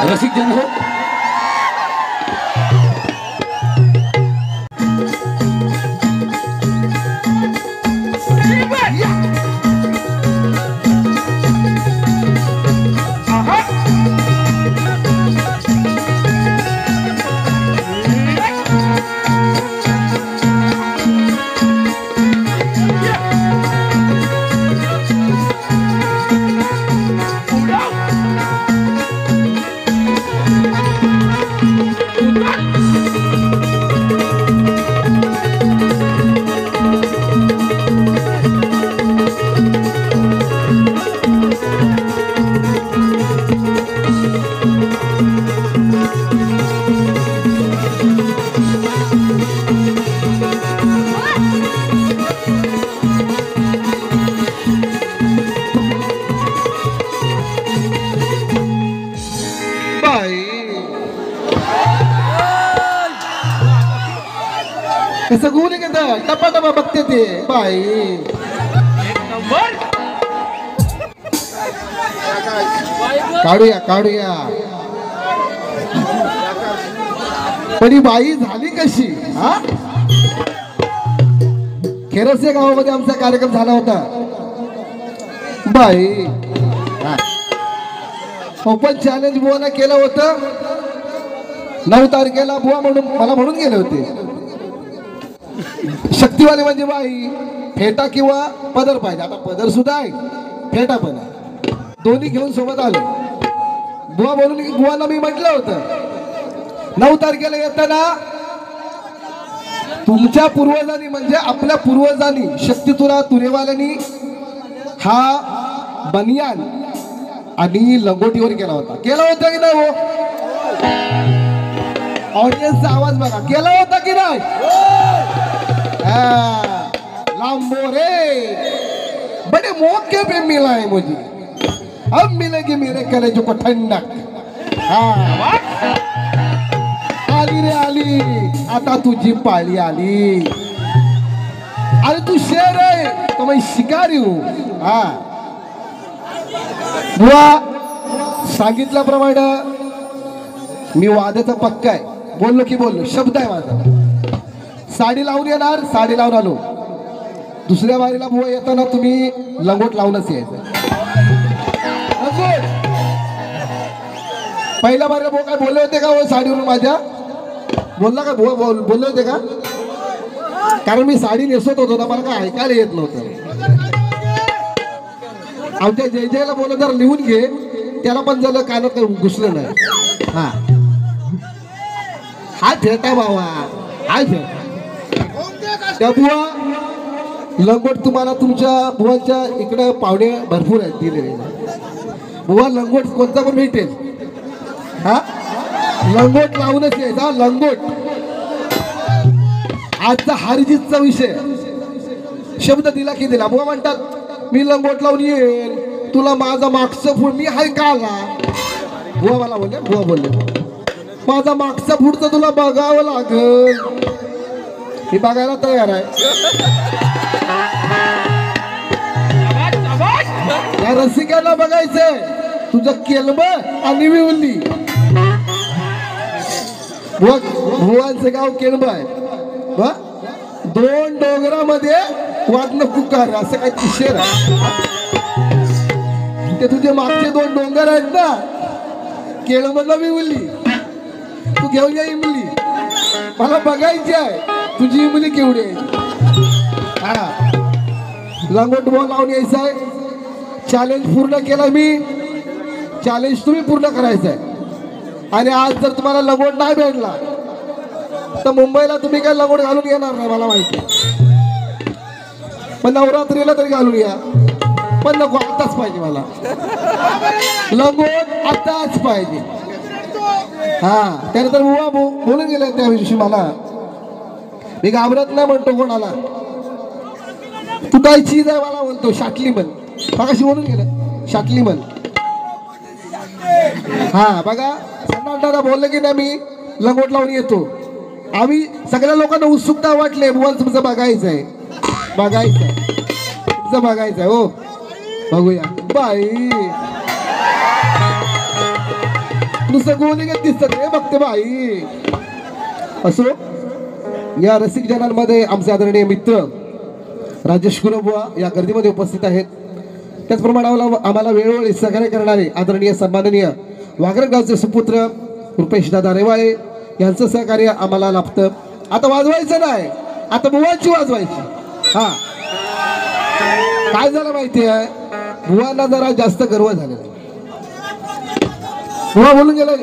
रसिक जन हो कसं गुण घेतात टप्पा टप्पा बघते ते बाई काढूया काढूया पण ही बाई झाली कशी हा खेरस या गावामध्ये आमचा कार्यक्रम झाला होता बाई ओपन चॅलेंज बुवाना केलं होतं 9 तारखेला बुवा म्हणून मला म्हणून गेले होते शक्तिवाले म्हणजे बाई फेटा किंवा पदर पाहिजे आता पदर सुद्धा आहे फेटा पण आहे दोन्ही घेऊन सोबत आले बुवा म्हणून बुवाला मी म्हटलं होतं 9 तारखेला येताना तुमच्या पूर्वजांनी म्हणजे आपल्या पूर्वजांनी शक्तितुरा तुरेवाल्यांनी हा बनियान आणि लंगोटीवर केला होता की नाही हो ऑडियन्सचा आवाज बघा केला होता की नाही लांबो रे बड़े मौके पे मिला है मुझे अब मिलेगी मेरे कलेजों को ठंडक आली रे आली आता तुझी पाळी आली अरे तू शेर आहे तो मैं शिकारी हूं बुवा सांगितल्याप्रमाणे मी वाद्याचा पक्का आहे बोललो की बोललो शब्द आहे माझा साडी लावून येणार साडी लावून आलो दुसऱ्या बारीला बुवा येताना तुम्ही लंगोट लावूनच यायचं पहिल्या बारीला बुवा काय बोलले होते का हो साडीवरून माझ्या बोलला का बुवा बोलले होते का कारण मी साडी नेसत होतो ना मला काय ऐकायला येत नव्हतं आमच्या जय जयला बोलत जर लिहून घे त्याला पण झालं कानात घुसलं नाही. हा हाय फेटा बाबा, हाय फेटा. त्या बुवा लंगोट तुम्हाला तुमच्या बुवांच्या इकडे पाहुणे भरपूर आहेत दिलेले. बुवा लंगोट कोणता पण भेटेल. हा लंगोट लावूनच यायचा. लंगोट आजचा हारजीतचा विषय. शब्द दिला की दिला. बुवा म्हणतात मी लंगोट लावून येईल, तुला माझा मागचं फूड मी हाय का आला. बुवा मला बोलले, बुवा बोलले माझा मागचा पुढचं तुला बघावं लागल. मी बघायला तयार आहे. या रसिकांना बघायचंय तुझं केलब आणि विवली. भुवांचं गाव केळब आहे. दोन डोंगरामध्ये वादन पुकार असं काही शेर आहे. ते तुझे मागचे दोन डोंगर आहेत ना, केळबला विवली. तू घेऊन या इमली. मला बघायची आहे तुझी इमली केवढी आहे. हा लंगोट बॉल लावून यायचं आहे. चॅलेंज पूर्ण केला मी. चॅलेंज तुम्ही पूर्ण करायचं आहे. आणि आज जर तुम्हाला लंगोट नाही भेटला तर मुंबईला तुम्ही काय लंगोट घालून येणार नाही मला माहिती. पण नवरात्रीला तरी घालून या. पण नको आताच पाहिजे मला लंगोट, आताच पाहिजे. हा त्यानंतर बुवा बोलून गेले त्या दिवशी मला. मी घाबरत नाही म्हणतो कोणाला. तू काय चीज आहे मला म्हणतो. शाटली म्हण. कशी बोलून गेलं शाटली म्हण. हा बघा सन्नाटा बोललं की नाही मी लंगोट लावून येतो. आम्ही सगळ्या लोकांना उत्सुकता वाटले. बुवा तुमचं बघायचं आहे, बघायचं आहे, तुमचं बघायचं आहे. हो बघूया बाई. नुसतं गोली घेत दिसतात रे बघते बाई. असो या रसिक जनांमध्ये आमचे आदरणीय मित्र राजेश कुलबुवा या गर्दीमध्ये उपस्थित आहेत. त्याचप्रमाणे आम्हाला वेळोवेळी सहकार्य करणारे आदरणीय सन्माननीय वाघरट गावचे सुपुत्र रुपेश दादा रेवाळे यांचं सहकार्य आम्हाला लाभतं. आता वाजवायचं नाही, आता बुवांची वाजवायची. हा काय झालं माहिती आहे, बुवांना जरा जास्त गर्व झालेला आहे. बुवा बोलून गेलाय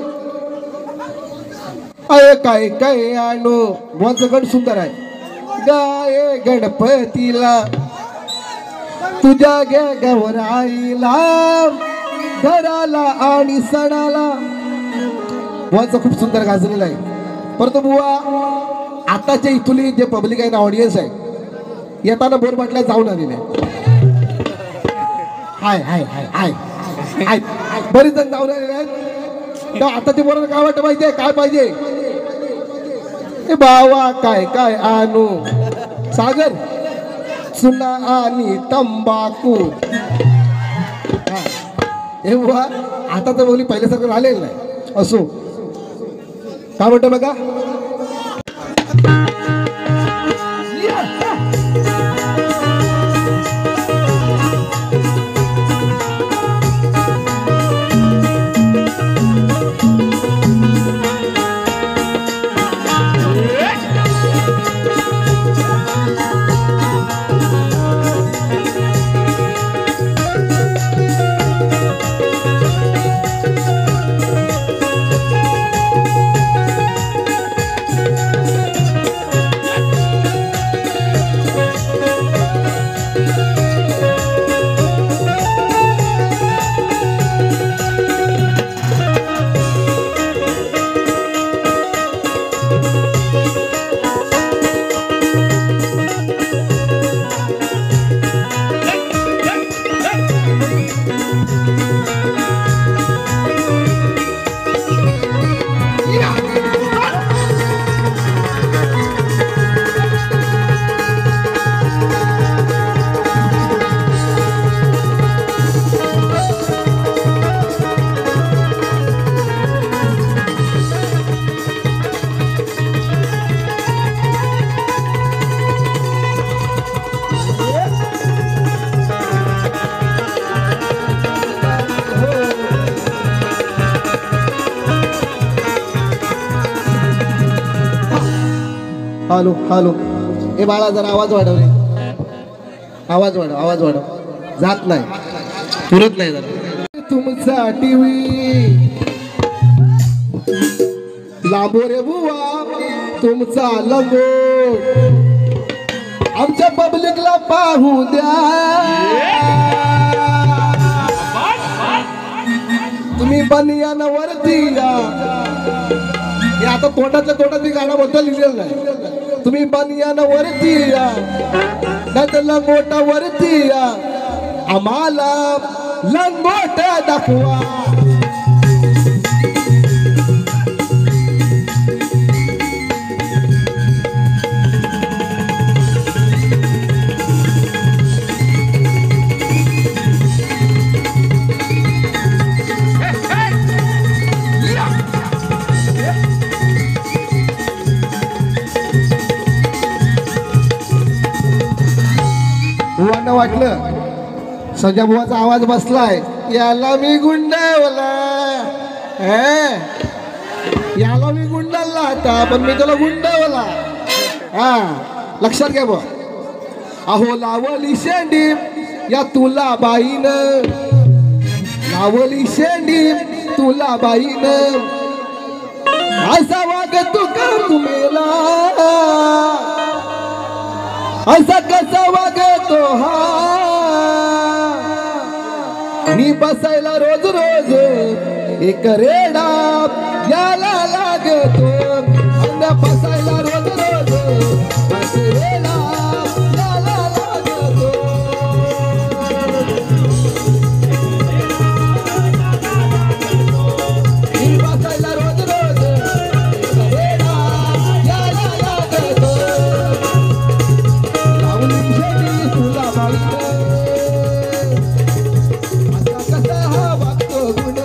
अय काय काय आणू. बुवांचं गण सुंदर आहे. गाय गणपतीला तुझ्या गे गवराईला घराला आणि सणाला. बुवांचं खूप सुंदर गाजलेलं आहे. परंतु बुवा आताच्या इथुली जे पब्लिक आहे ना, ऑडियन्स आहे, येताना बोरबाटला जाऊन आलेले हाय हाय हाय हाय हाय. बरेच जण जाऊन आलेले आहेत. तर आताच्या बोराला काय वाटतं माहितीये काय पाहिजे. ए बावा काय काय आणू. सागर चुना आणि तंबाखू. हे बुवा आता तर बोली पहिल्यासारखं राहिलेलं नाही. असो काय म्हणतं बघा. Hello hello. ए बाळा जरा आवाज वाढव रे. आवाज वाढव, आवाज वाढव. जात नाही, पुरत नाही जरा. तुमचा टीव्ही लांबो रे बुवा तुमचा लंगोट आमच्या पब्लिकला पाहू द्या तुम्ही बनियान वरती या हे आता तोंडातल्या तोंडात मी गाणं बद्दल लिहिलेलं नाही तुम्ही बनियान वरती या नाही तर लंगोटा वरती या आम्हाला लंगोट दाखवा बुवांना वाटलं संजय बुवाचा आवाज बसलाय याला मी गुंडावला याला मी गुंडाळला आता पण मी त्याला गुंडावला लक्षात घ्या बुवा अहो लावली शेंडी या तुला बाईन लावली शेंडी तुला बाईन असा वाग तू का तुम्हाला असा कसा वागतो हा मी बसायला रोज रोज एक रेडा याला लागतो बसायला रोज रोज रेडा याला लागतो मी बसायला रोज रोज एक रेडा याला लागतो तुला बाई असा कसा हा वागतो गुण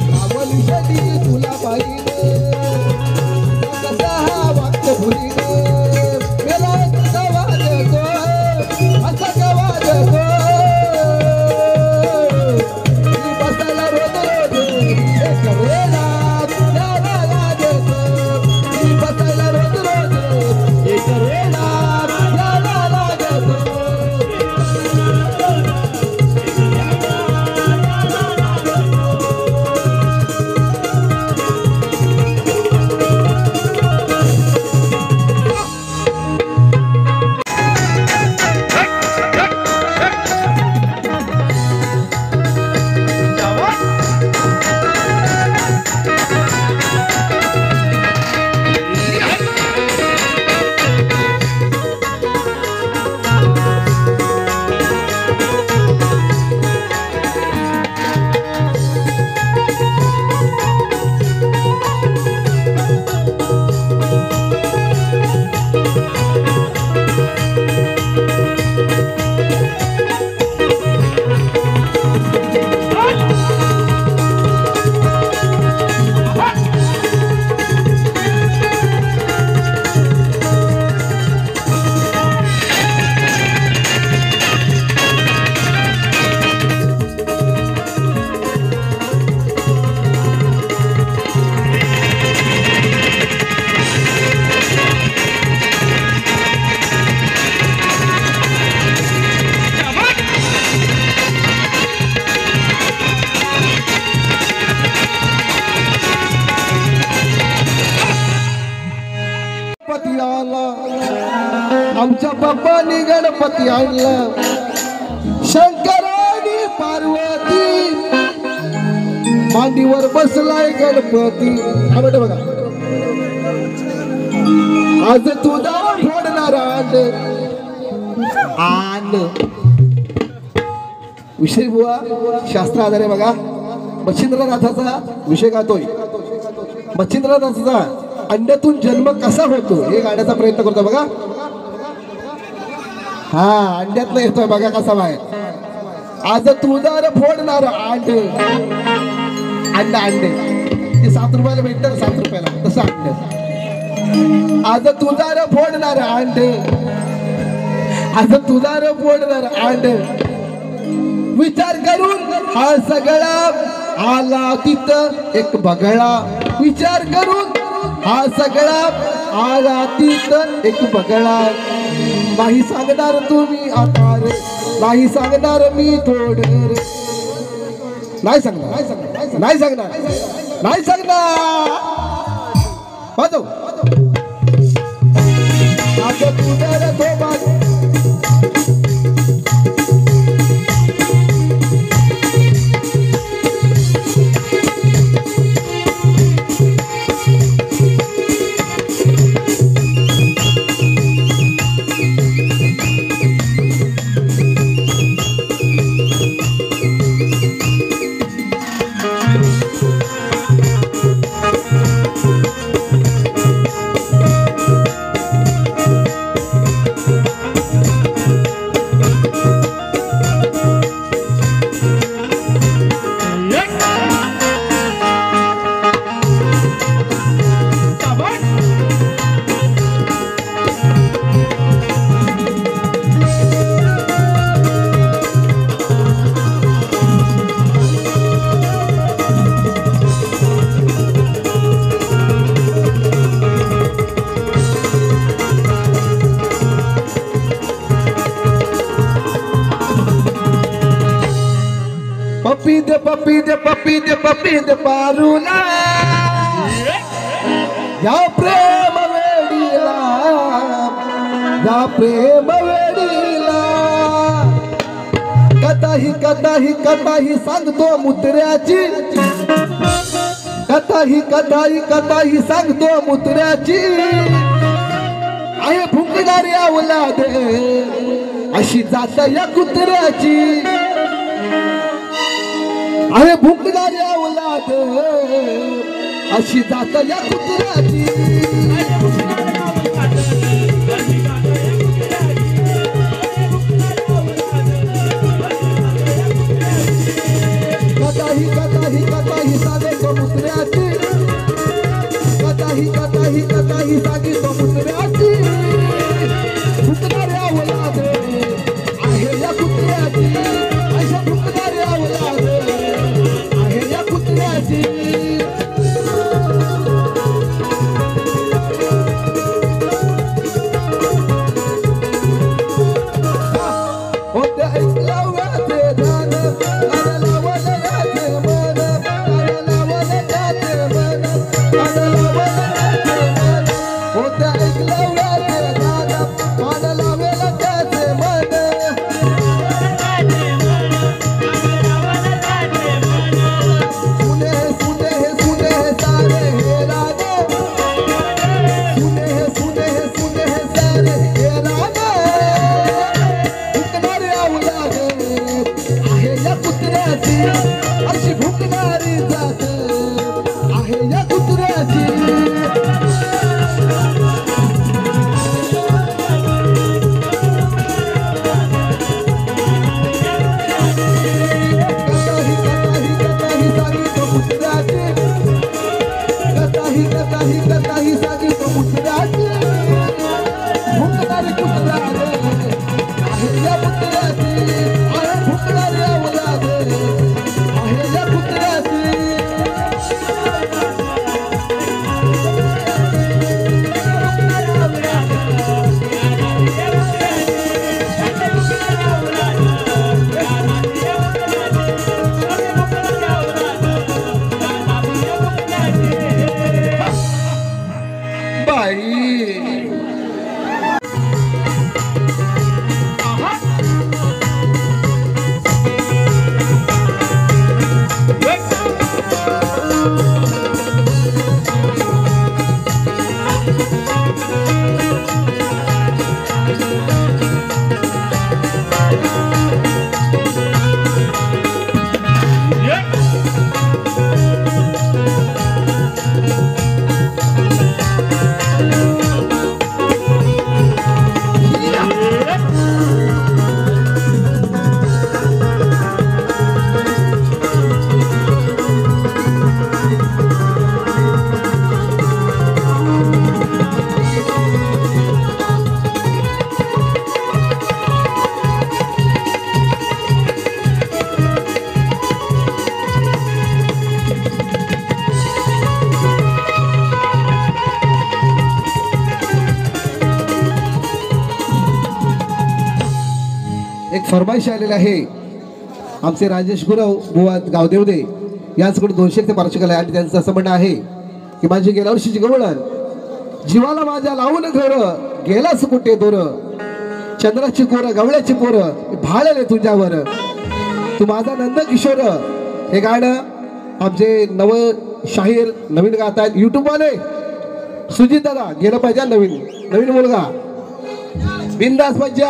लावली शेती तुला बाई कसा हा वागतो भुली मेला कसा वागतो असा का वागतो मी बसायला रोज रोज एक वेळा याला लागतो मी बसायला रोज रोज एक वेळा आमच्या बाप्पानी गणपती आणला शंकरानी पार्वती मांडीवर बसलाय गणपती बघा आज तुझा फोडणार आण विषय बुवा शास्त्र आधारे बघा मच्छिंद्रनाथाचा विषय गातोय मच्छिंद्रनाथाचा अंड्यातून जन्म कसा होतो हे गाण्याचा प्रयत्न करतो बघा हा अंड्यातनं येतोय बघा कसा बाहेर आज तुझा फोडणार अंड अंडे ते 7 रुपयाला भेटतं 7 रुपयाला तसं अंड आज तुझा फोडणार अंड आज तुझा फोडणार अंड विचार करून हा सगळा आला तिथं एक बगळा विचार करून हा सगळा आगातीत एक बगळा नाही सांगणार तुम्ही आता रे नाही सांगणार मी थोड रे नाही सांगणार नाही सांगणार नाही सांगणार वाजव आता तू तर तो पप्पी दे पारूला या प्रेम वेडीला कथाही सांगतो मुत्र्याची कथाही सांगतो मुत्र्याची आहे फुंकणारी अवलाद अशी जात या कुत्र्याची अरे भुंकणारी अवलाद अशी जात या कुत्र्याची कथाही सांगतो मुत्र्याची कथाही सांगतो मुत्र्याची भुंकणारी अवलाद आहे या कुत्र्याची अशा भुंकणारी अवलाद फरमाईश आलेले आहे आमचे राजेश गुरव बुवा गावदेवदे यांच्याकडे 200 ते 500 कला आणि त्यांचं असं म्हणणं आहे की माझी गेल्या वर्षीची गवळण जीवाला माझ्या लावून घर गेलाच कुठे दोर चंद्राची कोर गवळ्याची पोर भाळले तुझ्यावर तू माझा नंद किशोर. हे गाणं आमचे नव शाहीर नवीन गात आहेत युट्यूब वाले सुजित दादा गेलं पाहिजे नवीन मुलगा बिंदास पाहिजे.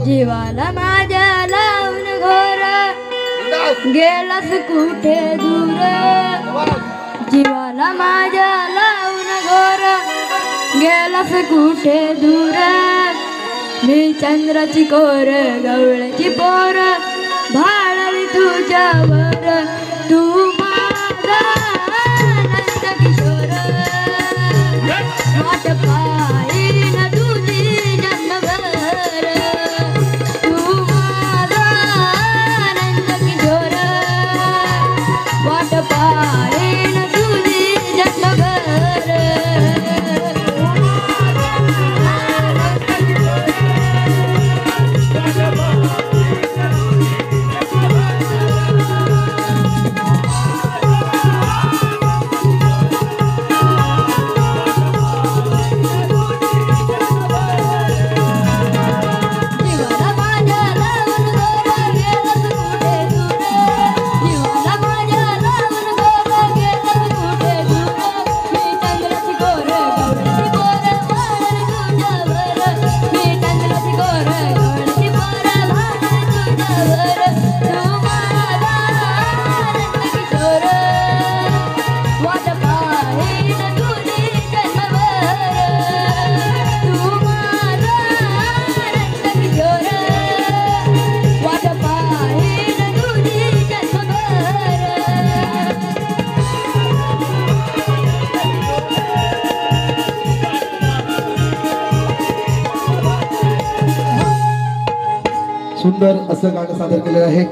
जीवाला माझ्या लावून घोर गेलास कुठे दूर जीवाला माझ्या लावून घोर गेलास कुठे दूर मी चंद्राची कोर गवळ्याची पोर भाळली तुझ्यावर तू माझा नंद किशोर वाट पाहिन तुझी जन्मभर तू माझा नंद किशोर वाट पाहिन तुझी जन्मभर. सुंदर असं गाणं सादर केलेलं आहे.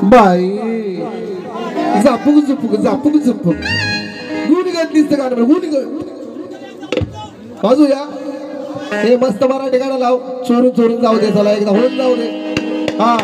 बाई झापूक गुण दिसतं गाणं गुण बाजूया हे मस्त मराठी गाणं लाव चोरून जाऊ दे चला एकदा होऊन जाऊ दे. हा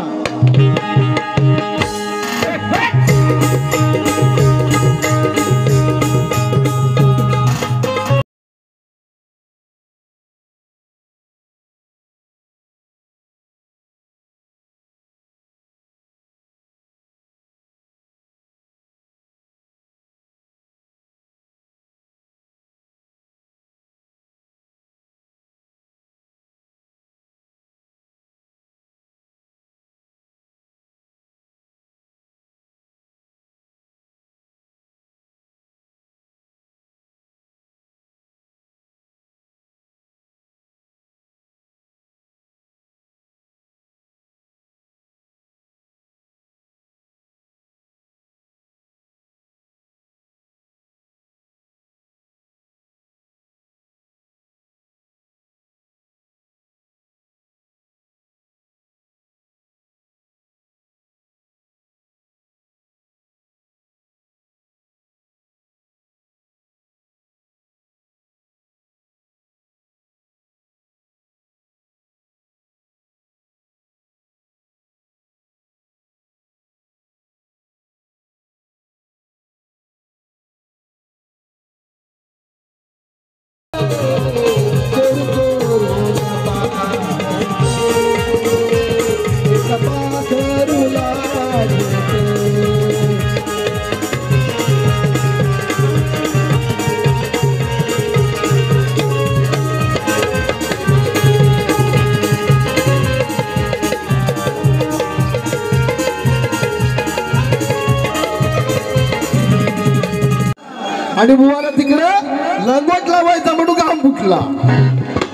आणि बुवाला तिकडं लंगोट लावायचा म्हणून घाम फुटला.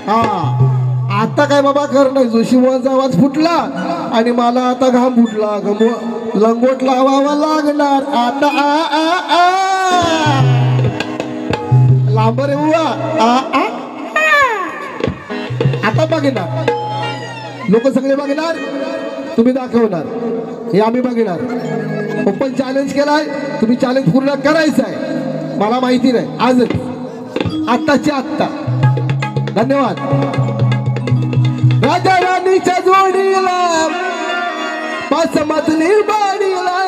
हा आता काय बाबा कर नाही जोशी बुवाचा आवाज फुटला आणि मला आता घाम फुटला लंगोट लावावा लागणार आता. लांब रे बुवा आता बघणार लोक सगळे बघणार तुम्ही दाखवणार हे आम्ही बघणार. ओपन चॅलेंज केलाय तुम्ही चॅलेंज पूर्ण करायचं आहे मला माहिती नाही आजच आत्ताच्या आत्ता. धन्यवाद. राजा राणीच्या जोडीला पाच मजली बाडीला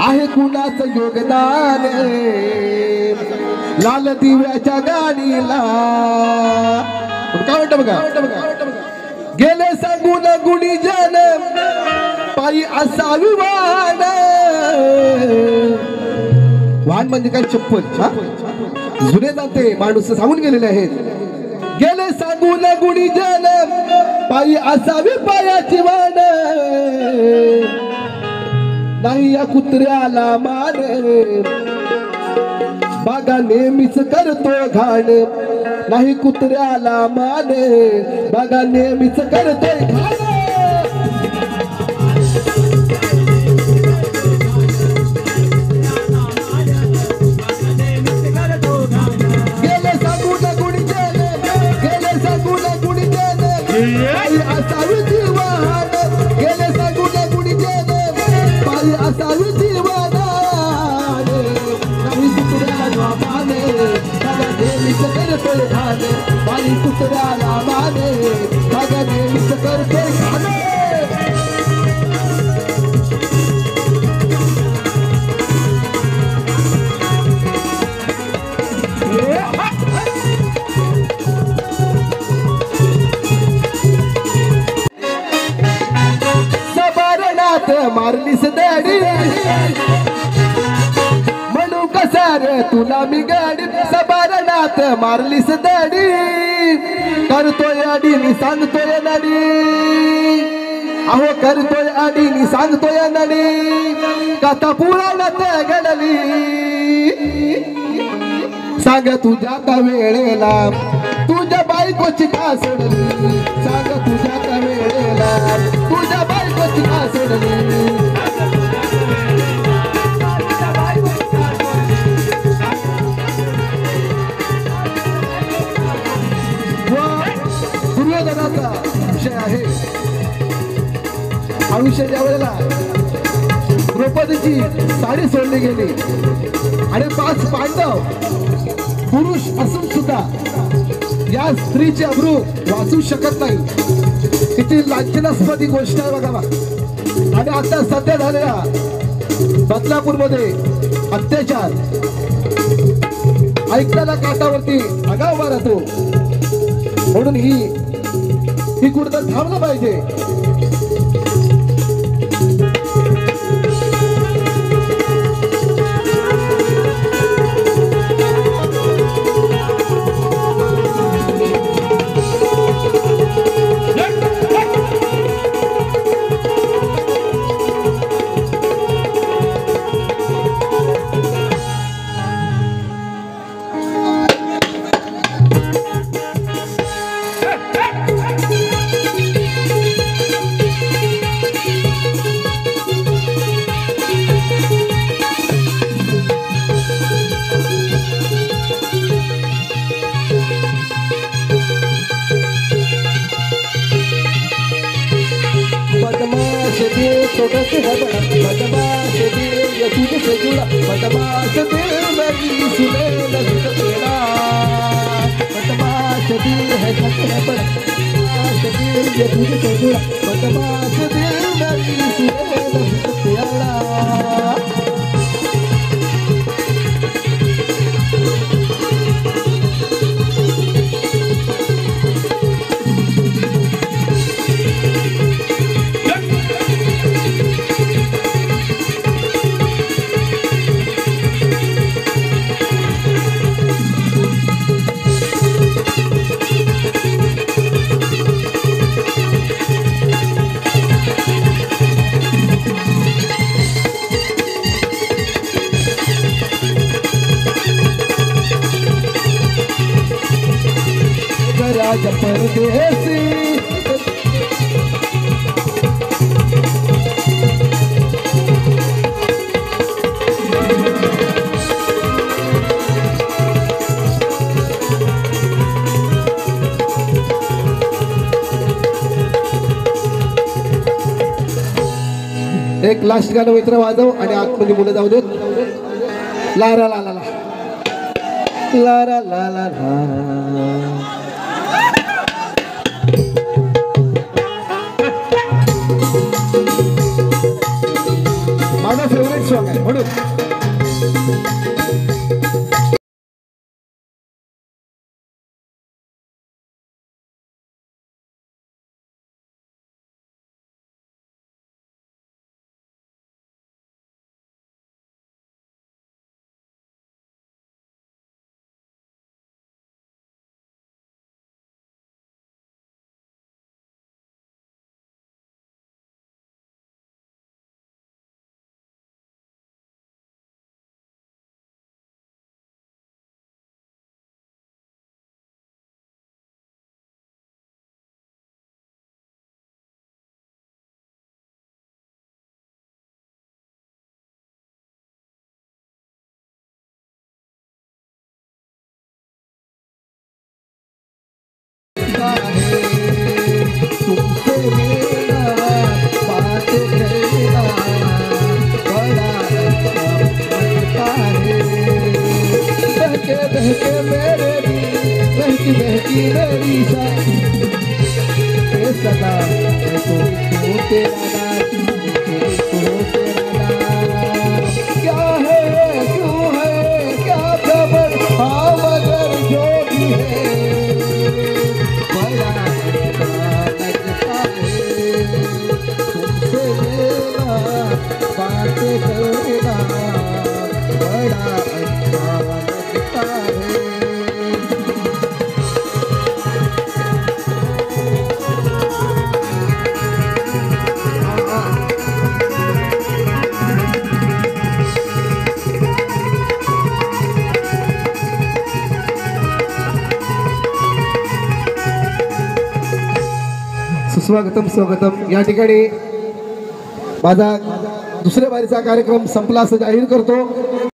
आहे कुणाचं योगदान लाल दिव्याच्या गाडीला काय म्हणतं बघा गेले सांगून गुणी जन पायी असावी वाण वाहन म्हणजे काय चप्पल जुने जाते माणूस सांगून गेलेले आहेत गेले सांगून गुणी जन पायी असावी पायाची वाण नाही या कुत्र्याला मान बागा नेहमीच करतो घाण नाही कुत्र्याला मान बागा नेहमीच करतोय घाण गेले सांगून गुणी जन गेले सांगून गुणी जन पायी असावी जीवान गेले सांगून गुणी जन पायी असावी जीवान नाही कुत्र्याला माने बागा नेहमीच करतोय घाण नाही कुत्र्याला माने बागा नेहमीच करतोय घाण सबारणात मारलीस दाढी म्हणू कसा रे तुला मी गाडी सबारणात मारलीस दाढी करतोय अडीनी सांगतोय नडी अहो करतोय अडीनी सांगतोय नडी कथा पुराणात घडली सांग तुझ्या का वेळेला तुझ्या बायकोची का सोडली सांग तुझ्या का वेळेला तुझ्या बायकोची का सोडली दुर्योधनाचा विषय आहे आयुष्य ज्या वेळेला द्रौपदीची साडी सोडली गेली आणि 5 पांडव पुरुष असून सुद्धा या स्त्रीचे अब्रू वाचू शकत नाही किती लांछनास्पद गोष्ट आहे बघा आणि आता सध्या झालेल्या बदलापूरमध्ये अत्याचार ऐकण्याला काटावरती आगाव उभा राहतो म्हणून ही कुठं थांबलं पाहिजे बदमाश दिल यसूद से जुड़ा बदमाश दिल मेरी सुने नहीं सकेला बदमाश दिल है सके बड़ा बदमाश दिल यसूद से जुड़ा बदमाश दिल मेरी सुने नहीं सकेला राजा परदेसी एक लास्ट गाणं मित्र वाजव आणि आतमध्ये मुलं जाऊ देत लारा ला ला ला लारा ला ला ला माझा फेवरेट सॉंग आहे म्हणून तुमसे मेरा बात करना बड़ा लगता है बहके बहके मेरे दिल बहकी बहकी मेरी सदा मैं तो तेरा नाम क्या है क्यों है क्या खबर हाँ मगर जो भी है बड़ा अच्छा लगता है तुमसे मेरा बात करना बड़ा अच्छा लगता है सुस्वागतम स्वागतम या ठिकाणी माझा दुसऱ्या बारीचा कार्यक्रम संपला असं जाहीर करतो.